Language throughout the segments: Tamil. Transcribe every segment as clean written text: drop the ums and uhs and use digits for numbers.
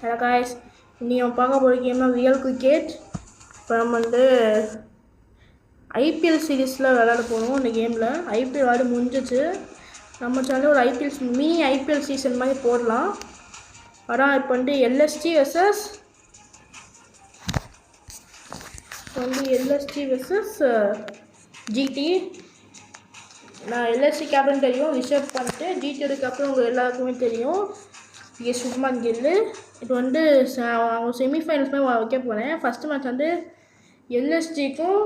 ஹலோ காய்ஸ், இனி நம்ம பார்க்க போகிற கேம்னா ரியல் கிரிக்கெட். இப்போ நம்ம வந்து ஐபிஎல் சீரீஸில் விளையாட போகணும். இந்த கேமில் ஐபிஎல் விளையாட முடிஞ்சிச்சு. நம்ம சேனலில் ஒரு மினி ஐபிஎல் சீசன் மாதிரி போடலாம். ஆனால் இப்போ வந்து எல்எஸ்டி வெர்சஸ் ஜிடி. நான் எல்எஸ்டி கேப்டன் தெரியும், ரிஷப் பண்ணிட்டு ஜிடியோட கேப்டன் உங்களுக்கு எல்லாருக்குமே தெரியும், சுப்மான் கில். இப்போ வந்து அவங்க செமிஃபைனல்ஸ் மாதிரி வைக்க போகிறேன். ஃபஸ்ட்டு மேட்ச் வந்து எல்எஸ்டிக்கும்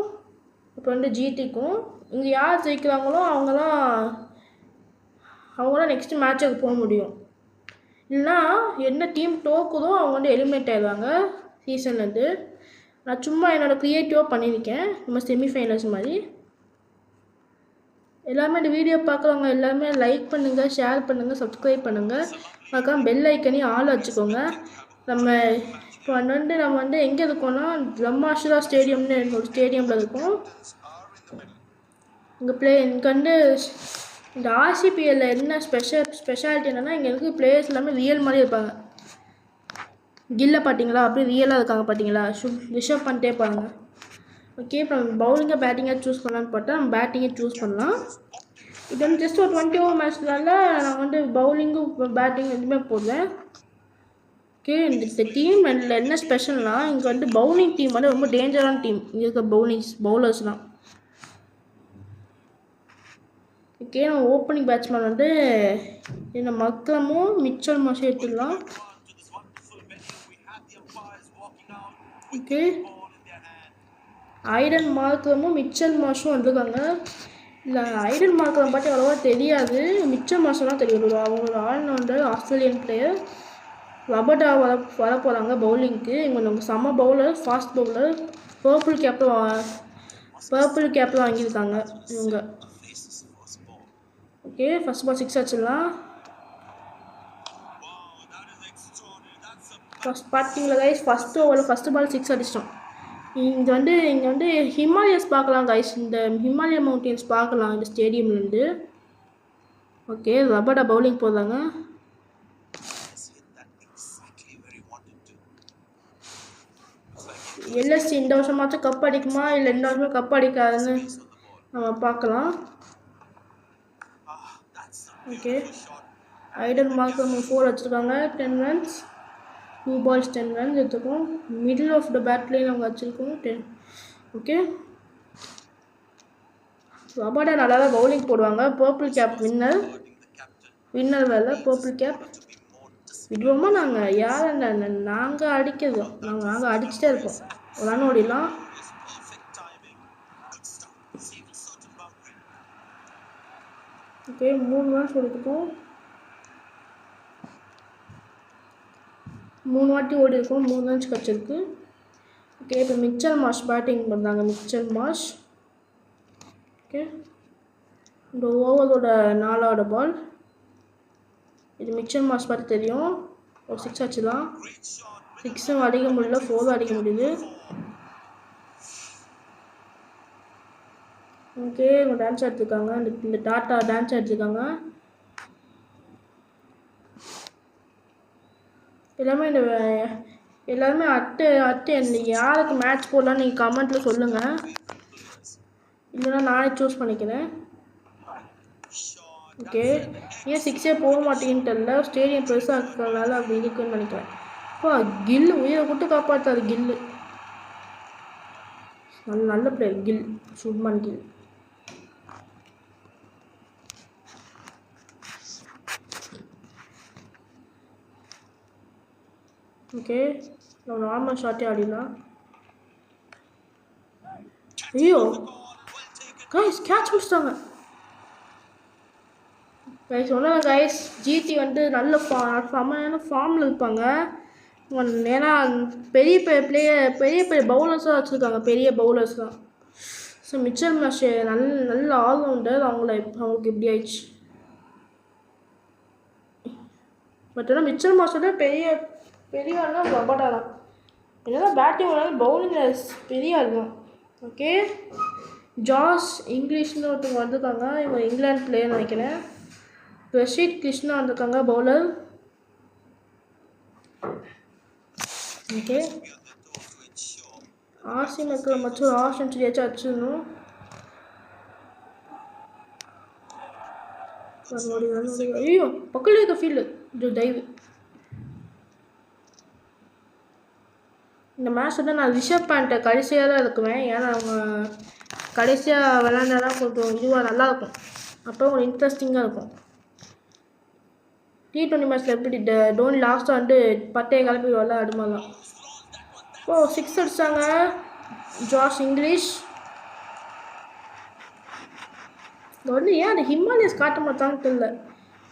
இப்போ வந்து ஜிடிக்கும். இங்கே யார் ஜெயிக்கிறாங்களோ அவங்களாம் நெக்ஸ்ட்டு மேட்சுக்கு போக முடியும். இல்லைனா என்ன டீம் தோக்குதோ அவங்க வந்து எலிமினேட் ஆகிடுவாங்க சீசன்லேருந்து. நான் சும்மா என்னோடய க்ரியேட்டிவாக பண்ணியிருக்கேன், நம்ம செமிஃபைனல்ஸ் மாதிரி. எல்லாருமே இந்த வீடியோ பார்க்குறவங்க எல்லாருமே லைக் பண்ணுங்கள், ஷேர் பண்ணுங்கள், சப்ஸ்கிரைப் பண்ணுங்கள். மறக்காம பெல் ஐக்கனையும் ஆள் வச்சுக்கோங்க. இப்போ நம்ம வந்து எங்கே இருக்கோம்னா பிரம்மாசுரா ஸ்டேடியம்னு ஒரு ஸ்டேடியமில் இருக்கோம். இங்கே வந்து இந்த ஆர்சிபிஎல்லில் என்ன ஸ்பெஷாலிட்டி என்னென்னா, இங்கே இருக்க பிளேயர்ஸ் எல்லாமே ரியல் மாதிரி இருப்பாங்க. கில்லை பார்த்தீங்களா, அப்படியே ரியலாக இருக்காங்க பார்த்தீங்களா, ரிஷப் பண்ணிட்டே பாருங்க. ஓகே, இப்போ நம்ம பவுலிங்காக பேட்டிங்காக சூஸ் பண்ணலான்னு பார்த்தா நம்ம பேட்டிங்கை சூஸ் பண்ணலாம். இது வந்து ஜஸ்ட் ஒரு 20 ஓவர் மேட்ச்னால நான் வந்து பவுலிங்கும் பேட்டிங் எதுவுமே போடுறேன். ஓகே, இந்த டீம் என்ன ஸ்பெஷல்னால், இங்கே வந்து பவுலிங் டீம் வந்து ரொம்ப டேஞ்சரான டீம். இங்கே இருக்க பவுலர்ஸ்லாம். ஓகே, நம்ம ஓப்பனிங் பேட்ஸ்மேன் வந்து இந்த மக்களமும் மிச்சல் மாஷும் எடுத்துடலாம். ஓகே, ஐடன் மார்க்கமும் மிச்சல் மாஷும் வந்துருக்காங்க. இல்லை, ஐடன் மார்க்கரம் பார்த்து அவ்வளோவா தெரியாது, மிச்சல் மாஷெல்லாம் தெரியும். அவங்களோட ஆல்ரவுண்டர் ஆஸ்திரேலியன் பிளேயர் ரபடா வர போகிறாங்க பவுலிங்க்கு. இவங்க செம்ம பவுலர், ஃபாஸ்ட் பவுலர். பர்பிள் கேப்பில் வாங்கியிருக்காங்க இவங்க. ஓகே, ஃபஸ்ட் பால் 6 அடிச்சிடலாம். பார்த்தீங்களா கைஸ், ஃபஸ்ட் பால் 6 அடிச்சிட்டோம். இங்கே வந்து ஹிமாலயஸ் பார்க்கலாம் கைஸ், இந்த ஹிமாலய மவுண்டன்ஸ் பார்க்கலாம் இந்த ஸ்டேடியம்லேருந்து. ஓகே, ரபடா பவுலிங் போடுறாங்க. எல்எஸ்சி இந்த வருஷமாச்சும் கப் அடிக்குமா இல்லை இந்த வருஷமா கப் அடிக்காதுன்னு நம்ம பார்க்கலாம். ஓகே, ஐடன் மார்க்கம் 4 வச்சுருக்காங்க, 10 runs, 2 balls 10 runs எடுத்துக்கோம். மிடில் ஆஃப் த பேட்லேயும் அவங்க வச்சுருக்கோம் 10. ஓகே, ரபாடா நல்லா தான் பவுலிங் போடுவாங்க. பர்பிள் கேப் வின்னர் வேலை. பர்பிள் கேப் விடுவோமா நாங்கள் யாரை நாங்கள் அடிக்கிறோம், நாங்கள் அடிச்சுட்டே இருப்போம். ரன் ஓடிடலாம். ஓகே, 3 runs ஓடிருக்கோம், 3 வாட்டி ஓடி இருக்கும், 3 runs கிடச்சிருக்கு. ஓகே, இப்போ மிச்சல் மாஷ் பேட்டிங் பண்ணுறாங்க. Mitchell Marsh. ஓகே, இந்த ஓவரோட 4வது பால். இது மிச்சல் மாஷ் பார்த்து தெரியும். ஒரு 6 ஆச்சுலாம். 6 அடிக்க முடியல, 4 அடிக்க முடியுது. ஓகே, இவங்க டான்ஸ் ஆடிருக்காங்க, இந்த டாட்டா டான்ஸ் ஆடிருக்காங்க. எல்லாருமே அட்டு யாருக்கு மேட்ச் போடலான்னு நீங்கள் கமெண்ட்டில் சொல்லுங்கள், இல்லைன்னா நானே சூஸ் பண்ணிக்கிறேன். ஓகே, ஏன் 6 போக மாட்டேங்குன்னு தெரியல, ஸ்டேடியம் பெருசாக இருக்கிறதுனால அப்படி இருக்குன்னு நினைக்கிறேன். அப்பா கில்லு உயிரை கூட்டு காப்பாற்றாரு கில்லு. நல்ல பிளேயர் கில், சுப்மான் கில். ஓகே, நம்ம நார்மல் ஷாட்டே ஆடிடலாம். ஐயோ கைஸ், கேட்ச் பிடிச்சிட்டாங்க கைஸ். ஒன்றும் கைஸ், ஜிடி வந்து நல்ல செம்மையான ஃபார்மில் இருப்பாங்க. ஏன்னா பெரிய பவுலர்ஸாக வச்சுருக்காங்க, பெரிய பவுலர்ஸ்லாம். ஸோ மிச்சல் மாஷ் நல்ல ஆல்ரவுண்டர். அவங்களுக்கு எப்படி ஆயிடுச்சு. பட் ஆனால் மிச்சல் மாஷோட பெரிய ஆள்லாம் ரபடா தான். என்னதான் பேட்டிங் பண்ணாலும் பவுலிங் பெரிய ஆள் தான். ஓகே, ஜாஸ் இங்கிலீஷ்னு ஒருத்தவங்க வந்திருக்காங்க, இவங்க இங்கிலாந்து பிளேயர் நினைக்கிறேன். பிரஷித் கிருஷ்ணா வந்திருக்காங்க பவுலர். ஓகே ஆர்சி மக்களை மட்டும் ஆஃப் சென்ச்சுரியாச்சும் அடிச்சிடணும். ஐயோ பக்கத்தில் இருக்க ஃபீல்டு இது டைவ். இந்த மேட்ச் வந்து நான் ரிஷப் பேண்ட்டை கடைசியாக தான் இருக்குவேன். ஏன்னா அவங்க கடைசியாக விளையாண்டாதான் கொஞ்சம் இதுவாக நல்லாயிருக்கும். அப்போ கொஞ்சம் இன்ட்ரெஸ்டிங்காக இருக்கும். T20 மேட்ச்சில் எப்படி டோனி லாஸ்ட்டாக வந்து பட்டையை கிளப்பி விளையாடுமாலாம். ஓ 6 அடிச்சாங்க ஜாஷ் இங்கிலீஷ். இங்கே வந்து ஏன் அந்த ஹிமாலயஸ் காட்ட மாட்டான்னு தெரியல.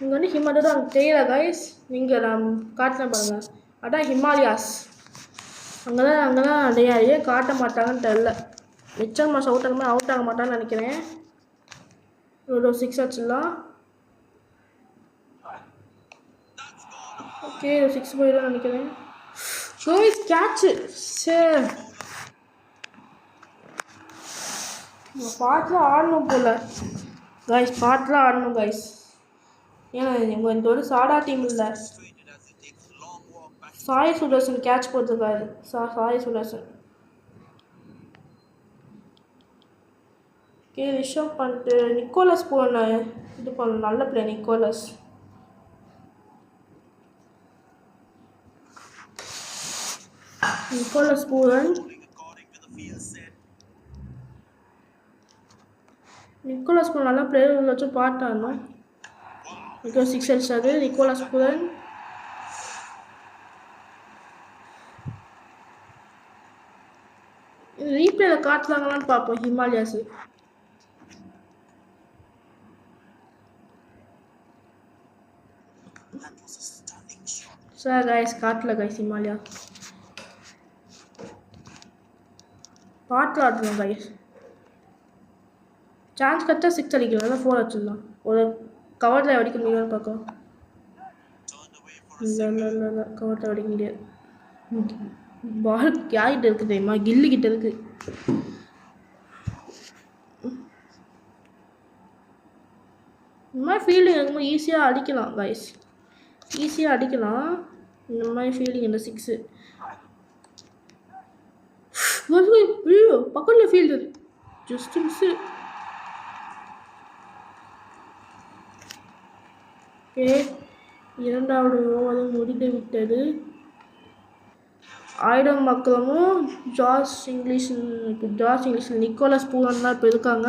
இங்கே வந்து ஹிமாலயா அங்கே தெரியல கைஸ். நீங்கள் நான் காட்டினேன் பாருங்கள், அதான் ஹிமாலயாஸ். அங்கே தான் ஏன் காட்ட மாட்டாங்கன்னு தெரில. மிச்சர் மாதம் அவுட் ஆக மாட்டான்னு நினைக்கிறேன். ஒரு 6 அடிச்சிடலாம். ஓகே 6 போயிடும் நினைக்கிறேன். கைஸ் கேட்சு சரி பாட்டில் ஆடணும் போல் கைஸ். பாட்டில் ஆடணும் கைஸ். ஏன்னா எங்கள் இந்த ஒரு சாடா டீம் இல்லை. சாய் சுதர்சன் கேட்ச் போட்டிருக்காரு. சாய் சுதர்சன். ஓகே ரிஷப் பண்ணிட்டு நிக்கோலஸ் போன இது பண்ண நல்ல பிளே நிக்கோலஸ். நிக்கோலஸ் பூரன் நல்ல பிளேயர் வச்சு பாட்டாடணும். 6 அடிச்சாரு நிக்கோலஸ் பூரன். ரீப்ளேல காட்டுறாங்களான்னு பார்ப்போம் ஹிமாலயாஸ். சார் கைஸ் காட்டல கைஸ் ஹிமாலயா. பாட்டில் ஆடணும் கைஸ். சான்ஸ் கரெக்டாக 6 அடிக்கலாம், 4 அடிச்சிடலாம். ஒரு கவரில் அடிக்க முடியும்னு பார்க்கலாம். இல்லை கவரில் அடிக்க முடியாது. பால் யார்கிட்ட இருக்குது தெரியுமா? கில்லு கிட்ட இருக்கு. இந்த மாதிரி ஃபீல்டிங் இருக்கும்போது ஈஸியாக அடிக்கலாம் கைஸ். ஈஸியாக அடிக்கலாம் இந்த மாதிரி ஃபீல்டிங். இந்த 6 பக்கத்தில் ஃபீல்டு ஜஸ்ட் மிஸ்ஸு. ஓகே இரண்டாவது ஓவரும் முடிந்து விட்டது. ஆயிடம் மக்களமும் ஜார்ஜ் இங்கிலீஷில் நிக்கோலஸ் பூரன் தான் இப்போ இருக்காங்க.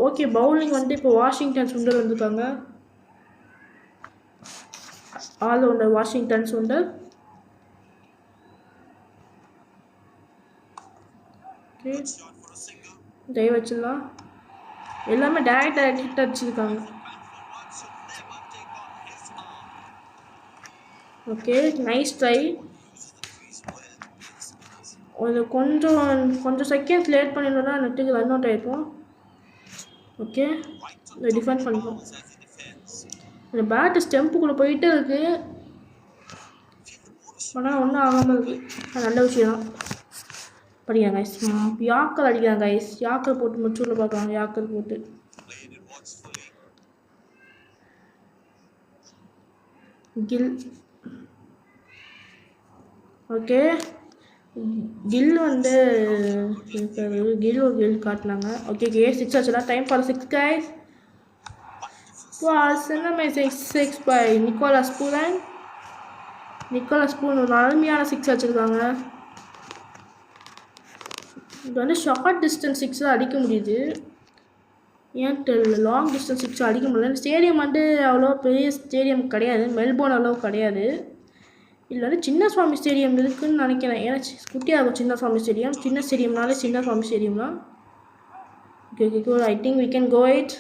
ஓகே பவுலிங் வந்துட்டு இப்போ வாஷிங்டன் சுண்டர் வந்துருக்காங்க. Allrounder Washington Sundar. Okay dive வச்சிடலாம். எல்லாமே டேரக்டாக ஹிட் அடிச்சிருக்காங்க. Okay nice try. ஒரு கொஞ்சம் செகண்ட்ஸ் லேட் பண்ணியிருந்தோம்னா நெட்டுக்கு ரன் அவுட் ஆகிருப்போம். ஓகே டிஃபெண்ட் பண்ணிப்போம். இந்த பேட்டு ஸ்டெம்புக்குள்ளே போயிட்டே இருக்கு, ஆனால் ஒன்றும் ஆகாமல் இருக்குது. அது நல்ல விஷயம் தான். படிக்கிறாங்க கைஸ். யாக்கர் அடிக்கிறாங்க கைஸ். யாக்கர் போட்டு முச்சூரில் பார்க்குறாங்க. யாக்கர் போட்டு கில். ஓகே கில் வந்து கில் காட்டினாங்க. ஓகே 6 ஆச்சுலாம். Time for 6 guys. சின்னமை 6 பை நிக்கோலஸ் பூரன். ஒரு அருமையான 6 வச்சுருக்காங்க. இது வந்து ஷார்ட் டிஸ்டன்ஸ் 6 அடிக்க முடியுது. ஏன் தெரியல லாங் டிஸ்டன்ஸ் 6 அடிக்க முடியல. ஸ்டேடியம் வந்து அவ்வளோ பெரிய ஸ்டேடியம் கிடையாது. மெல்போர்ன் அவ்வளோ கிடையாது. இதில் வந்து சின்னசுவாமி ஸ்டேடியம் இருக்குதுன்னு நினைக்கிறேன். ஏன்னா குட்டியாக இருக்கும் சின்னசுவாமி ஸ்டேடியம். சின்ன ஸ்டேடியம்னாலே சின்னசுவாமி ஸ்டேடியம் தான். Okay I think we can go it.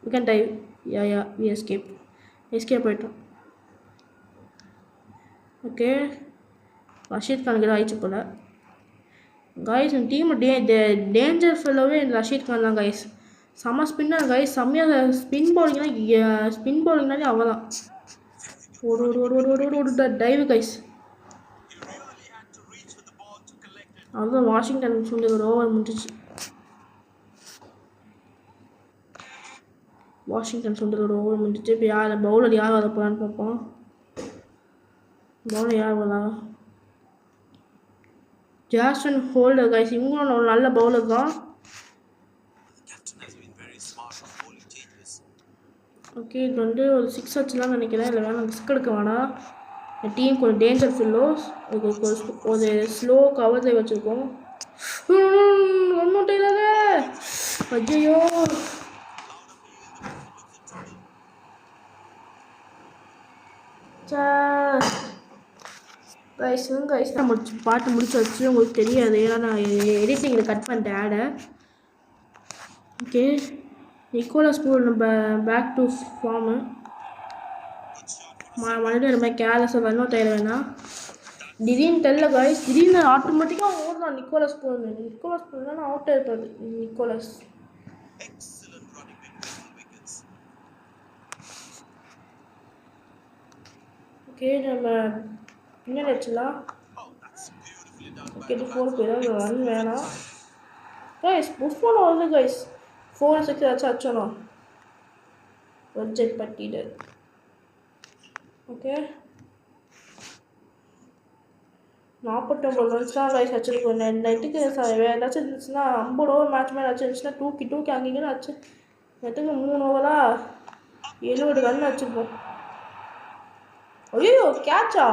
We can dive. Yeah we escape ஆகிட்டோம். ஓகே ரஷீத் கான் கிட்ட ஆயிடுச்சு போல் கைஸ். இந்த டீம் டேஞ்சர் ஃபெல்லோவே ரஷீத் கான் தான் கைஸ். செம்ம ஸ்பின்னர் கைஸ். செம்மையாக ஸ்பின் பவுலிங்னாலே அவள் தான். ஓடு டைவ் கைஸ். அதுதான் வாஷிங்டன் சுண்டர் ஒரு ஓவர் முடிஞ்சிச்சு. இப்போ யார் பவுலர் யார் வர போகிறான்னு பார்ப்போம். பவுலர் யார் போலா? ஜாஸ்டன் ஹோல்டர் கைஸ், இவங்களும் ஒரு நல்ல பவுலர் தான். ஓகே, இது வந்து ஒரு 6 வச்சுலாம் நினைக்கிறேன். இல்லை வேணாம், ரிஸ்க் எடுக்க வேணாம். டீம் கொஞ்சம் டேஞ்சர் ஃபில்லோஸ். ஒரு ஸ்லோ கவர்ல வச்சுருக்கோம். ஒன்றும் இல்லாத ஐயோ. கைஸ் நான் பாட்டு முடிச்சு வச்சு உங்களுக்கு தெரியாது, ஏன்னா நான் எடிட்டிங்கில் கட் பண்ணிட்டேன் ஆடை. ஓகே, நிக்கோலஸ் பூரன் நம்ம பேக் டு ஃபார்மு. மறுபடியும் நம்ம கேர்லெஸ்ஸாக ரன் அவுட் ஆயிட வேணாம். திடீர்னு தெரியல கைஸ், திடீர்னு ஆட்டோமேட்டிக்காக ஓடலாம் நிக்கோலஸ் பூரன் அவுட் ஆயிருப்பாரு நிக்கோலஸ். ஓகே, நம்ம பின்னாடி வச்சுலாம். ஓகே, 4 போயிடும், ரன் வேணாம் கைஸ். புஃபோன் வருது கைஸ், 4-6 ஏதாச்சும் அச்சணும். பட்ஜெட் பட்டிடு. ஓகே, 49 ரன்ஸ் தான் கைஸ் வச்சுருக்கோம். நெட்டுக்கு வேறு ஏதாச்சும் இருந்துச்சுன்னா 50 ஓவர் மேட்ச் மேலே ஏதாச்சும் இருந்துச்சுன்னா தூக்கி அங்கேயும் வச்சு நெட்டுக்கு 3 ஓவரா 70 ரன் வச்சுருப்போம். ஐயோ, கேட்சா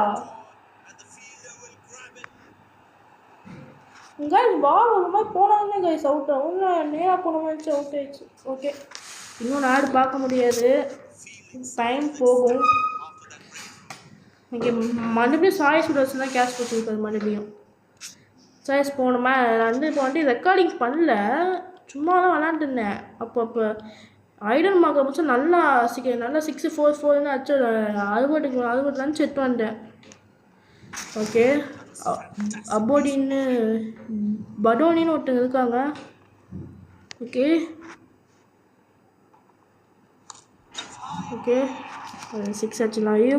கைஸ். பால் ஒரு மாதிரி போனாலுமே கைஸ் அவுட் ஆகும். நேராக போன மாதிரி அவுட் ஆயிடுச்சு. ஓகே, இன்னும் நாடு பார்க்க முடியாது, டைம் போகும். இங்கே மறுபடியும் சாய்ஸ் விடர்ஸ் தான் கேஷ் போட்டுருக்காரு. மறுபடியும் சாய்ஸ் போகணுமா? நான் வந்து இப்போ வந்து ரெக்கார்டிங் பண்ணல, சும்மா தான் விளாண்டுருந்தேன். அப்போ ஐடன் மார்க்கை முடிச்சா நல்லா 6-4-4ன்னு அச்சு 60 ரன்ஸ் எடுத்து வந்தேன். ஓகே, படோனின்னு ஒருத்தங்க இருக்காங்க. ஓகே ஓகே 6 அடிச்சிடலாம். ஐயோ,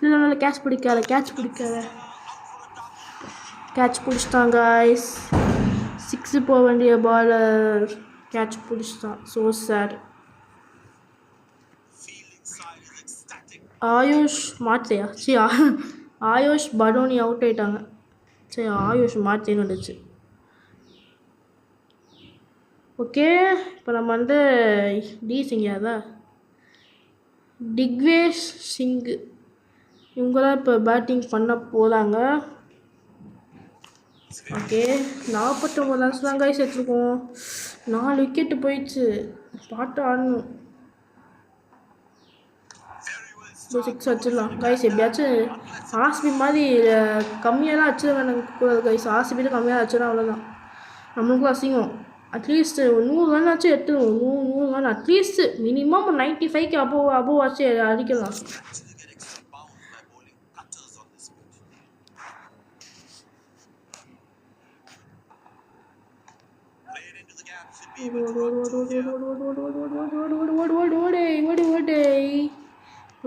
இல்லை கேட்ச் பிடிக்காத கேட்ச் பிடிச்சிட்டாங்க கைஸ். 6 போக வேண்டிய பாலர் கேட்ச் பிடிச்சிட்டான். So sad. Ayush Badoni out ஆயிட்டாங்க. சரி, ஆயுஷ் மாத்தேன்னு வந்துச்சு. ஓகே, இப்போ நம்ம வந்து திக்வேஷ் சிங் இவங்களாம் இப்போ பேட்டிங் பண்ண போகிறாங்க. ஓகே, 49 ரன்ஸ் தான் கைஸ் எடுத்துருக்கோம். 4 விக்கெட்டு போயிடுச்சு. பாட்டு ஆடணும். 6 வச்சிடலாம் கைஸ். எப்படியாச்சும் ஆர்சிபி மாதிரி கம்மியாலாம் வச்சிட வேணும் கைஸ். ஆர்சிபியில் கம்மியாக வச்சிடலாம், அவ்வளோதான். நம்மளுக்கும் அசிங்கம். அட்லீஸ்ட் 100 ரன் ஆச்சு எடுத்துருவோம். 100 ரன் அட்லீஸ்ட் மினிமம் 95க்கு அபோவ் ஆச்சு அடிக்கலாம்.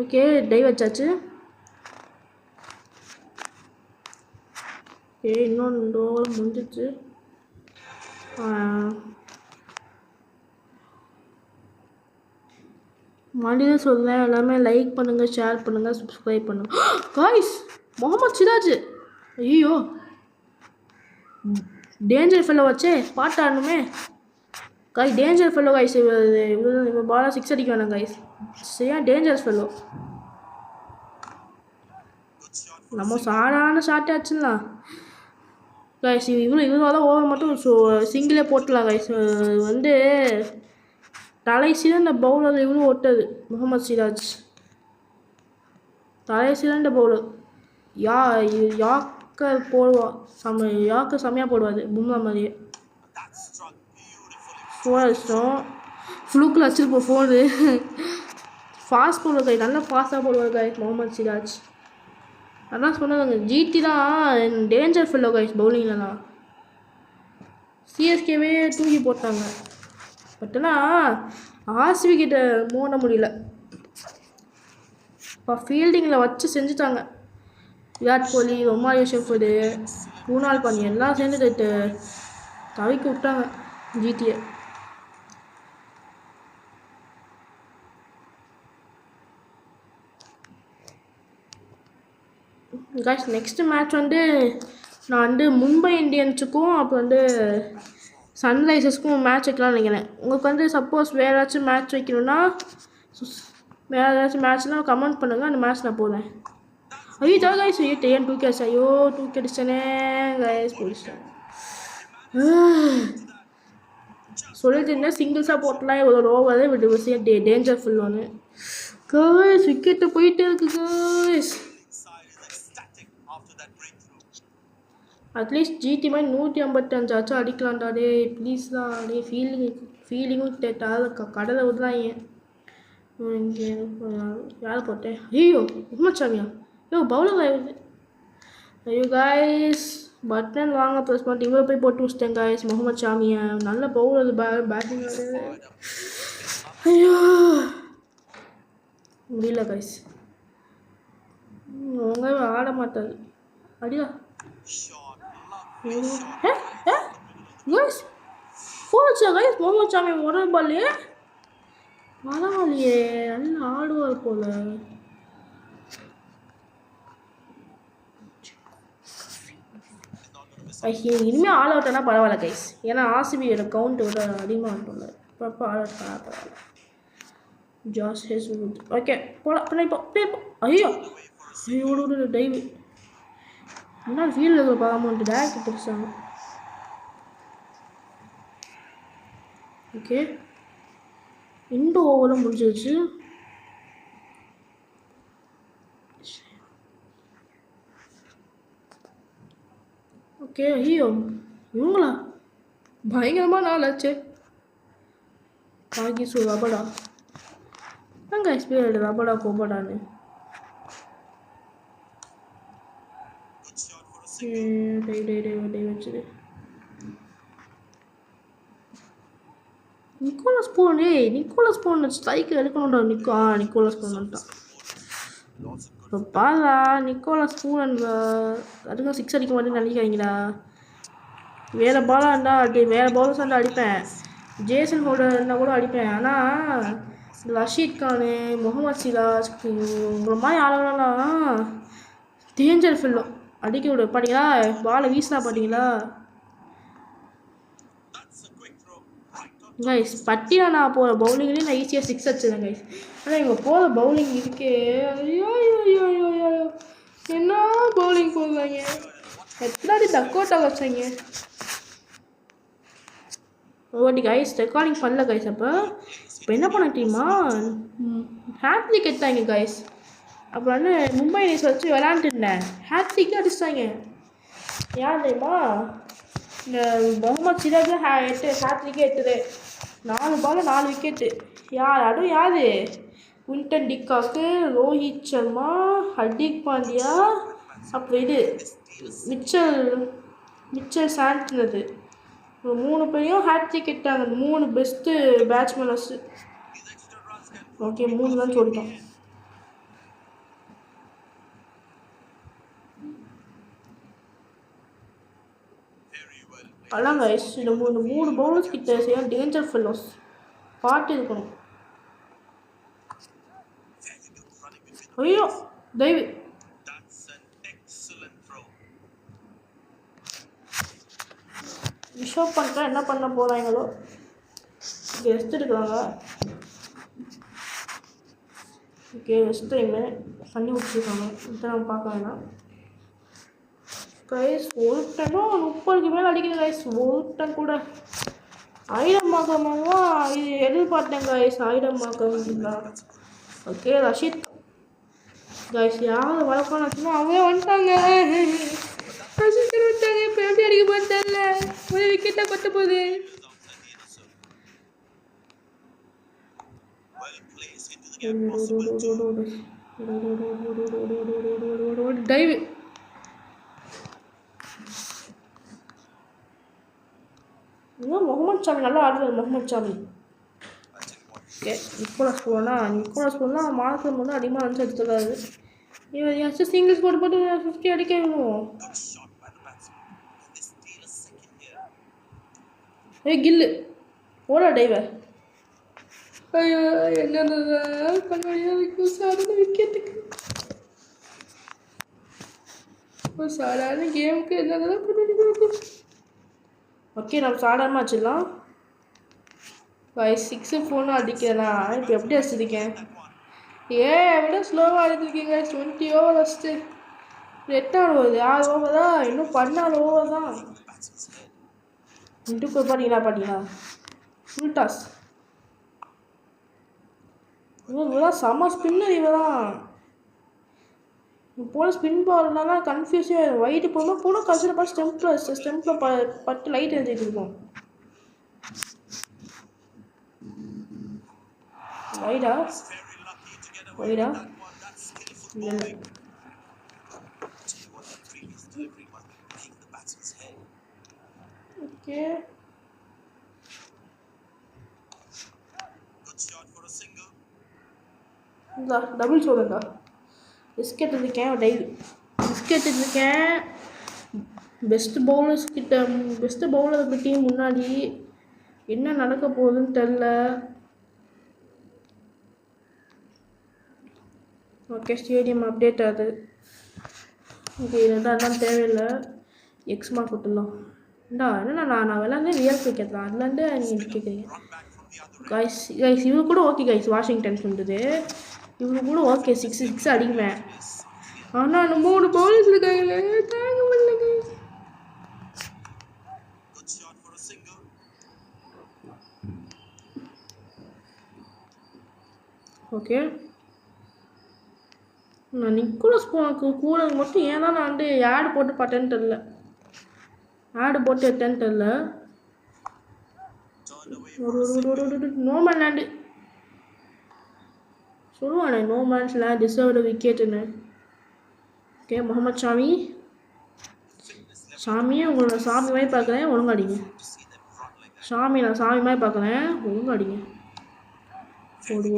ஓகே, டை வச்சாச்சு. ஓகே, இன்னொன்று 2 ஓவர் முடிஞ்சிச்சு. மறுபடியும் சொல்கிறேன், எல்லாமே லைக் பண்ணுங்கள், ஷேர் பண்ணுங்கள், சப்ஸ்கிரைப் பண்ணுங்கள். காய்ஸ், முகமது சிராஜ் ஐயோ டேஞ்சர் ஃபெல்லோ வச்சே பாட்டு ஆடணுமே காய். Danger fellow guys. இவ்வளோ பாலாக 6 அடிக்க வேணாம் கைஸ். சரியா டேஞ்சரஸ் ஃபெல்லோ. நம்ம சாதாரண ஷார்ட்டே ஆச்சுலாம் கைஸ். இவ்வளோ தான் ஓவர் மட்டும் சிங்கிளே போட்டுலாம் கைஸ். வந்து தலை சிறந்த பவுலர் இவ்வளோ ஓட்டது முகமது சிராஜ். தலை சிறந்த பவுலர். யாக்கர் போடுவா, யாக்கர் செம்மையாக போடுவார் பும்ரா மாதிரியே. 4 அடிச்சிட்டோம். ஃப்ளூக்கில் வச்சுருப்போம் 4. ஃபாஸ்ட் பவுலர் கை, நல்லா ஃபாஸ்ட்டாக போடுவார் கை முகமது சிராஜ். அதான் சொன்னதுங்க, ஜிடி தான் டேஞ்சர் ஃபெல்லோ கைஸ் பவுலிங்லலாம். சிஎஸ்கேவே தூக்கி போட்டாங்க. பட் ஆனால் ஆர்சிபி கிட்ட மோத முடியல. இப்போ ஃபீல்டிங்கில் வச்சு செஞ்சுட்டாங்க. விராட் கோலி, ஒமார் யூசுப், குணால் பாண்டியா எல்லாம் சேர்ந்துட்டு தவிக்க விட்டாங்க ஜிடியை. காய்ஸ் நெக்ஸ்ட் மேட்ச் வந்து நான் வந்து மும்பை இந்தியன்ஸுக்கும் அப்புறம் வந்து சன்ரைசர்ஸ்க்கும் மேட்ச் வைக்கலாம்னு நினைக்கிறேன். உங்களுக்கு வந்து சப்போஸ் வேறு ஏதாச்சும் மேட்ச் வைக்கணும்னா வேறு ஏதாச்சும் மேட்ச்னால் கமெண்ட் பண்ணுங்கள், அந்த மேட்ச் நான் போடுறேன். ஐயோ காய்ஸ் ஏன் 2 கேட்ச், ஐயோ 2 அடிச்சனே காய்ஸ் போயிடுச்சேன். சொல்லிட்டு இருந்தேன் சிங்கிள்ஸாக போட்டலாம் இவ்வளோ ஓவரே விட்டு டேஞ்சர் ஃபுல் ஒன்று காய்ஸ். விக்கெட்டு போயிட்டே இருக்கு காய்ஸ். அட்லீஸ்ட் ஜிடி மாதிரி 155 ஆச்சும் அடிக்கலாம்டா டே ப்ளீஸ் தான். டே ஃபீலிங்கும் கேட்டால் கடலை விடுறாங்க. இங்கே யார் போட்டேன்? ஐயோ உண்மைச்சாமியா ஐயோ பவுலர் ஆயிடுது. ஐயோ காய்ஸ் பட்டன் வாங்க ப்ரெஸ் பண்ணிட்டு இவ்வளோ போய் போட்டு வச்சிட்டேன் காய்ஸ். முகமது ஷாமியா நல்ல பவுலர் பேட்டிங். ஐயோ முடியல காய்ஸ், அவங்க ஆட மாட்டாரு. அடியா காய்ஸ் போச்சா காய்ஸ். முகமது ஷாமி முதல் பால்லே பரவாயில்லையே, நல்லா ஆடுவார் போல. இனிமேல் ஆல் அவுட்னா பரவாயில்ல கைஸ், ஏன்னா ஆர்சிபியோட கவுண்ட் விட அதிகமாக ஆட்டோம்ல. இப்போ ஆல் அவுட் பண்ண பரவாயில்ல. ஜாஸ் ஹேஸ்வுட் ஓகே போகலாம். இப்போ ஐயோ ஐயோட டைவ் என்ன ஃபீல்டில் இருக்கிற பார்க்காம டேரக்ட் பிடிச்சாங்க. ஓகே இந்த ஓவரும் முடிஞ்சிருச்சு. ஓகே ஐயோ இவங்களா பயங்கரமாக நாள் ஆச்சு. காகிசு ரபடா அங்கே எஸ்பிஐ ரபடா கோபடான்னு வச்சுது. Nicholas Pooran Nicholas Pooran strike எடுக்கணும்டா. நிக்கோலஸ் பூன் வந்துட்டான். இப்போ பாரா நிக்கோலஸ் பூன் அதுக்கும் 6 அடிக்க மாட்டேன்னு நினைக்கிறீங்களா? வேறு பாலாக இருந்தால் வேறு பவுலர்ஸ் இருந்தால் அடிப்பேன், ஜேசன் ஹோல்டர் இருந்தால் கூட அடிப்பேன். ஆனால் ரஷீத் கானு முகமது சிராஜ் உங்களை மாதிரி ஆளுங்கலாம் டேஞ்சர் ஃபில்லும் அடிக்க விடு. பார்த்தீங்களா பாலை வீசினா பார்த்தீங்களா கைஸ். பட்டியா நான் போகிற பவுலிங்லேயே நான் ஈஸியாக 6 அடிச்சிடுறேன் கைஸ். ஆனால் இவங்க போகிற பவுலிங் இருக்கே ஐயோ ஐயோ ஐயோ ஐயோ என்ன பவுலிங் போடுறாங்க. எத்தனாடி டக்கோட்டா வச்சாங்க ஓட்டி கைஸ். ரெக்கார்டிங் பண்ணல கைஸ். அப்போ என்ன பண்ண டீமா ஹேட்ரிக் எடுத்தாங்க கைஸ். அப்புறம் வந்து மும்பை இந்தியன்ஸ் வச்சு விளாண்டுருந்தேன், ஹேட்ரிக்கு அடிச்சிட்டாங்க. யார் தெரியுமா? இந்த முகமது சிராஜ் ஹேட்ரிக்கே எடுத்தது. 4 பால் 4 விக்கெட்டு. அதுவும் யார்? குவிண்டன் டிகாக்கு, ரோஹித் சர்மா, ஹர்திக் பாண்டியா, அப்புறம் இது மிச்சல் சாண்டனது 3 பேரையும் ஹேட்ரிக் எடுத்தாங்க. 3 பெஸ்ட்டு பேட்ஸ்மேனர்ஸு. ஓகே 3 தான் சொல்லிட்டோம். அதான் கைஸ் இந்த 3 பவுலர்ஸ் கிட்ட செய்ய டேஞ்சர் ஃபெல்லோஸ் பாட்டு இருக்கணும். ஐயோ தயவு ரிஷப் பண்ணிட்டா என்ன பண்ண போகிறாங்களோ. ரெஸ்ட் எடுக்கிறாங்க. ஓகே ரெஸ்ட் டைமு தண்ணி ஊற்றிருக்காங்க. இதை நம்ம பார்க்க வேணாம் கைஸ். 1 டன்னும் 30க்கு மேலே அடிக்குது கைஸ். 1 டன் கூட ஆயிடமாக்கமாக இது எதிர்பார்த்தேன் கைஸ். ஆயிடமாக்கா. ஓகே ரஷீத் கைஸ் யாரும் வளர்க்கணும் வச்சுன்னா அவங்களே வந்துட்டாங்க. ரஷீத் வந்துட்டாங்க. இப்போ எப்படி அடிக்க போகிறது தெரியல. ஒரு விக்கெட்டாக கொத்த போகுது. டைவ் முகமது ஷாமி நல்லா ஆடுறாரு. முகமது ஷாமி ஓகே. நிக்கோலஸ் பூன்லாம் மாதத்துக்கு முன்னே அதிகமாக வந்து எடுத்துக்காது. இவன் யாச்சும் சிங்கிள்ஸ் போட்டு 50 அடிக்க வேணும். கில்லு போடா டைவர். ஐயோ என்ன பண்ண விக்கெட்டுக்கு ஒரு சாதாரண கேமுக்கு என்னதான் பண்ணிட்டு. ஓகே நம்ம சாதாரணமாக வச்சிடலாம். 6-4 அடிக்கிறேனா? இப்போ எப்படி அடிச்சிருக்கேன்? விட ஸ்லோவாக அடிச்சிருக்கீங்க. 20 ஓவர் ஃபஸ்ட்டு 8 வருது. 6 ஓவர் தான், இன்னும் 14 ஓவர் தான். இன்ட்டுக்கு பார்த்தீங்களா ஃபுல் டாஸ். இவதான் செம்ம ஸ்பின்னர். இவதான் போல ஸ்பின் பால்னால கன்ஃபியூஸே ஒயிட்டு போனால் கடைசியில் பார்த்து ஸ்டெம்பில் பட்டு லைட் எழுதிட்டு இருக்கோம். வைடா இல்லை ஓகே டபுள் சொல்லுங்கா. பிஸ்கெட் இருக்கேன். பெஸ்ட் பவுலர் டீம் முன்னாடி என்ன நடக்க போகுதுன்னு தெரில. ஓகே ஸ்டேடியம் அப்டேட் ஆகுது. ஓகே இதெல்லாம் தேவையில்லை. எக்ஸ் மார்க் விட்டுலாம். என்னண்ணா நான் விளாண்டே ரியல் கிரிக்கெட் தான். அதுலேருந்து நீங்கள் கேட்குறீங்க கைஸ். இவரு கூட ஓகே கைஸ். வாஷிங்டன் சொல்லுது இவரு கூட ஓகே. 6 அடிக்குவேன். ஆனால் அந்த 3 பவுலர்ஸ் இருக்காங்களே தாங்க முடியல. ஓகே நான் நிக்கோலஸ் கூட மட்டும் ஏன்னா நான் வந்து ஆடு போட்டு பார்த்தேன்னு தெரில. நோமேன் லேண்டு சொல்லுவானே. நோமேன்ஸ் லேண்ட் டிசர்வ்டு விக்கெட்டுன்னு. ஓகே முகமது சாமியே உங்களோட சாமி மாதிரி பார்க்குறேன். ஒழுங்காடிங்க சாமி. நான் சாமி மாதிரி பார்க்குறேன். ஒழுங்காடிங்க. ஓடு.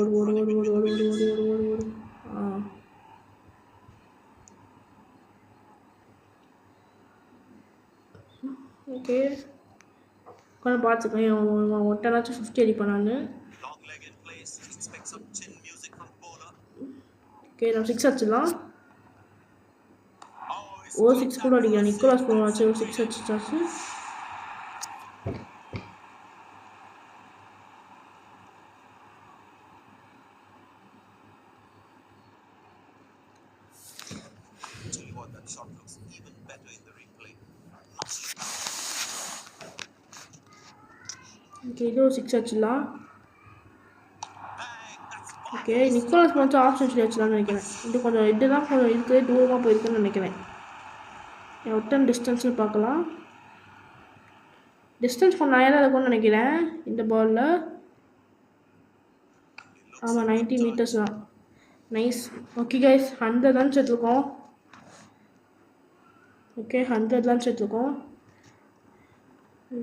ஓகே உட்காந்து பார்த்துக்கேன். ஒட்டனாச்சும் 50 அடிப்பேன் நான். ஓகே நம்ம 6 அடிச்சிடலாம். 6 கூட அடிக்கலாம். நிக்கோலஸ் போனாச்சு 6 அடிச்சாச்சு. ஓகே இது 6 அடிச்சிடலாம். ஓகே நிக்கோலஸ் கொஞ்சம் ஆஃப் சென்ச்சுரி அடிச்சிடலாம்னு நினைக்கிறேன். இதுதான் கொஞ்சம் இருக்குது தூரமாக போயிருக்குன்னு நினைக்கிறேன். ஒட்டன் டிஸ்டன்ஸ்னு பார்க்கலாம். டிஸ்டன்ஸ் கொஞ்சம் நிறையா தான் இருக்கும்னு நினைக்கிறேன் இந்த பாலில். ஆமாம் 90 மீட்டர்ஸ் தான். நைஸ். ஓகே கைஸ் 100 ரன்ஸ் எடுத்துருக்கோம். ஓகே 100 ரன்ஸ் எடுத்துருக்கோம்.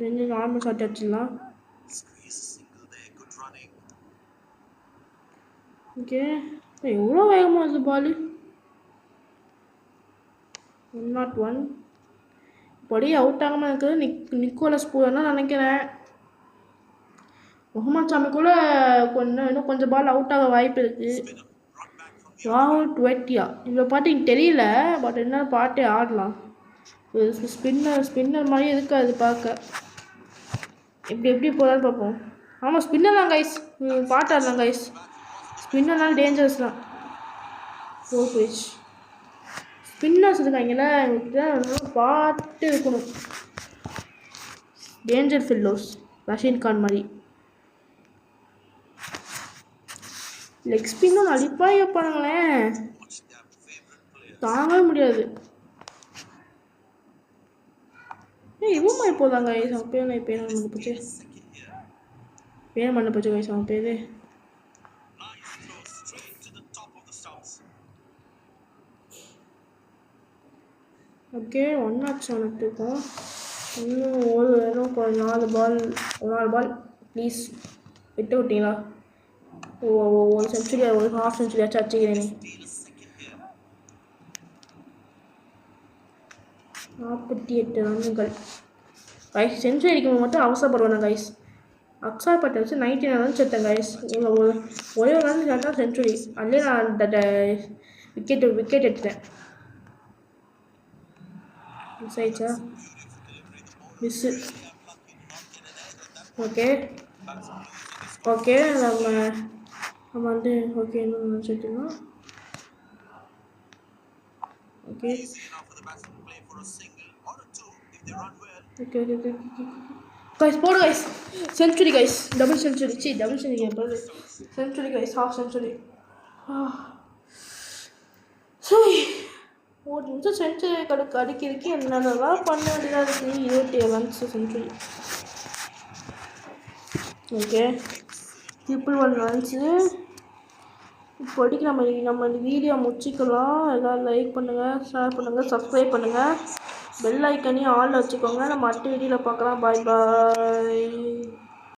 ரெண்டு நார்மல் ஷாட் அடிச்சிடலாம். ஓகே எவ்வளோ வேகமாக இருக்குது பால். 101 இப்படி அவுட் ஆகாமல் இருக்குது. நிக்கோலஸ் பூரா நினைக்கிறேன். முகமது சாமி கூட இன்னும் கொஞ்சம் பால் அவுட் ஆக வாய்ப்பு இருக்குது. ராகுல் டுவெட்டியா இவ்வளோ பாட்டு எனக்கு தெரியல. பட் என்ன பாட்டே ஆடலாம். ஸ்பின்னர் மாதிரி இருக்காது பார்க்க. எப்படி போகிறான்னு பார்ப்போம். ஆமாம் ஸ்பின்னர் தான் கைஸ். பாட்டு ஆடலாம் கைஸ். ஸ்பின்னர்னால டேஞ்சரஸ் தான். 4 பேஜ் ஸ்பின்னர்ஸ் இருக்காங்களா இவங்களுக்கு பார்த்து இருக்கணும். டேஞ்சர் ஃபெல்லோஸ் ரஷீன் கான் மாதிரி. லெக் ஸ்பின்னும் அழிப்பாக வைப்பானுங்களேன். தாங்கவே முடியாது. இவன் மாதிரி போதாங்க கைஸ். அவன் பேர் நான் பேர் மண்ணு போச்சு கைஸ். அவன் பேர் ஓகே 107 இருக்கும். இன்னும் வேணும். 4 பால் ப்ளீஸ். விட்டு விட்டீங்களா? ஒரு செஞ்சுரி ஒரு ஹாஃப் செஞ்சுரியாச்சும் அடிச்சுக்கிறேனே. 48 ரன்கள் கைஸ். செஞ்சுரி அடிக்கும் மட்டும் அவசரப்படுவேன் கைஸ். அக்ஷர் பட்டேல் வச்சு 99 ரன்ஸ் எடுத்தேன் கைஸ். ஒரே ரன் கேட்டால் செஞ்சுரி. அதுலேயே நான் விக்கெட் எடுத்துட்டேன். மிஸ் ஆயிடுச்சா? மிஸ்ஸு. ஓகே ஓகே நம்ம வந்து ஓகே இன்னும் நினச்சிட்டோம். Okay okay okay okay guys போடு guys. Century guys, double century. Double century century guys, half century. சரி, ஒரு நிமிஷம் செஞ்சுரி அடிக்கிறதுக்கு என்னென்னலாம் பண்ண வேண்டியதாக இருக்குது. 27 ரன்ஸ் செஞ்சுரி. Okay, 1 runs. இப்போதைக்கு நம்ம இந்த வீடியோ முடிச்சிக்கலாம். எல்லோரும் லைக் பண்ணுங்கள், ஷேர் பண்ணுங்கள், சப்ஸ்கிரைப் பண்ணுங்கள், பெல் ஐக்கனையும் ஆளில் வச்சுக்கோங்க. நம்ம அடுத்த வீடியோவில் பார்க்கலாம். பாய் பாய்.